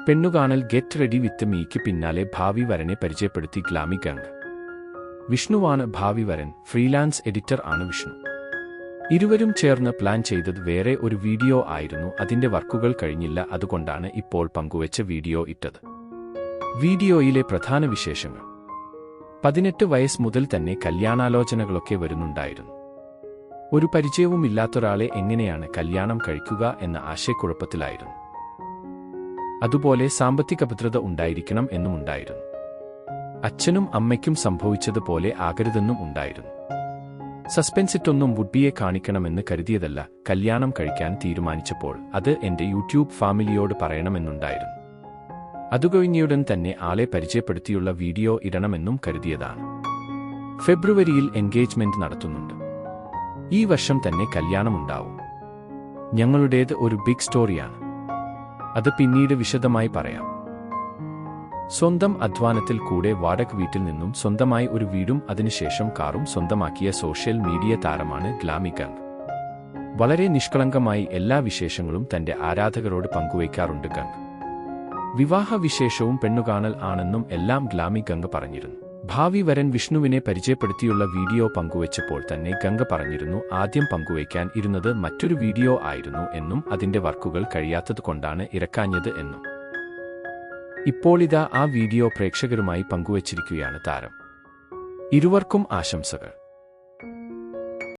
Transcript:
പെണ്ണുകാണൽ get ready with meek പിന്നാലെ ഭാവി വരനെ പരിചയപ്പെടുത്തി ഗ്ലാമി ഗംഗ്. വിഷ്ണുവാണ് ഭാവി വരൻ, ഫ്രീലാൻസ് എഡിറ്റർ ആണ് വിഷ്ണു. ഇരുവരും ചേർന്ന് പ്ലാൻ ചെയ്തത് വേറെ ഒരു വീഡിയോ ആയിരുന്നു. അതിന്റെ വർക്കുകൾ കഴിഞ്ഞില്ല, അതുകൊണ്ടാണ് ഇപ്പോൾ പങ്കുവച്ച വീഡിയോ ഇട്ടത്. വീഡിയോയിലെ പ്രധാന വിശേഷങ്ങൾ: 18 വയസ്സ് മുതൽ തന്നെ കല്യാണാലോചനകളൊക്കെ വരുന്നുണ്ടായിരുന്നു. ഒരു പരിചയവുമില്ലാത്തൊരാളെ എങ്ങനെയാണ് കല്യാണം കഴിക്കുക എന്ന ആശയക്കുഴപ്പത്തിലായിരുന്നു. അതുപോലെ സാമ്പത്തിക ഭദ്രത ഉണ്ടായിരിക്കണം എന്നുമുണ്ടായിരുന്നു. അച്ഛനും അമ്മയ്ക്കും സംഭവിച്ചതുപോലെ ആകരുതെന്നും ഉണ്ടായിരുന്നു. സസ്പെൻസിട്ടൊന്നും വുഡ്ബിയെ കാണിക്കണമെന്ന് കരുതിയതല്ല. കല്യാണം കഴിക്കാൻ തീരുമാനിച്ചപ്പോൾ അത് എന്റെ യൂട്യൂബ് ഫാമിലിയോട് പറയണമെന്നുണ്ടായിരുന്നു. അതുകഴിഞ്ഞയുടൻ തന്നെ ആളെ പരിചയപ്പെടുത്തിയുള്ള വീഡിയോ ഇടണമെന്നും കരുതിയതാണ്. ഫെബ്രുവരിയിൽ എൻഗേജ്മെന്റ് നടത്തുന്നുണ്ട്. ഈ വർഷം തന്നെ കല്യാണമുണ്ടാവും. ഞങ്ങളുടേത് ഒരു ബിഗ് സ്റ്റോറിയാണ്. അത് പിന്നീട് വിശദമായി പറയാം. സ്വന്തം അധ്വാനത്തിൽ കൂടെ വാടക വീട്ടിൽ നിന്നും സ്വന്തമായി ഒരു വീടും അതിനുശേഷം കാറും സ്വന്തമാക്കിയ സോഷ്യൽ മീഡിയ താരമാണ് ഗ്ലാമി ഗംഗ്. വളരെ നിഷ്കളങ്കമായി എല്ലാ വിശേഷങ്ങളും തന്റെ ആരാധകരോട് പങ്കുവയ്ക്കാറുണ്ട് ഗംഗ്. വിവാഹ വിശേഷവും പെണ്ണുകാണൽ ആണെന്നും എല്ലാം ഗ്ലാമി ഗംഗ് പറഞ്ഞിരുന്നു. ഭാവി വരൻ വിഷ്ണുവിനെ പരിചയപ്പെടുത്തിയുള്ള വീഡിയോ പങ്കുവച്ചപ്പോൾ തന്നെ ഗംഗ് പറഞ്ഞിരുന്നു, ആദ്യം പങ്കുവയ്ക്കാൻ ഇരുന്നത് മറ്റൊരു വീഡിയോ ആയിരുന്നു എന്നും അതിന്റെ വർക്കുകൾ കഴിയാത്തതുകൊണ്ടാണ് ഇറക്കാഞ്ഞത് എന്നും. ഇപ്പോളിതാ ആ വീഡിയോ പ്രേക്ഷകരുമായി പങ്കുവച്ചിരിക്കുകയാണ് താരം. ഇരുവർക്കും ആശംസകൾ.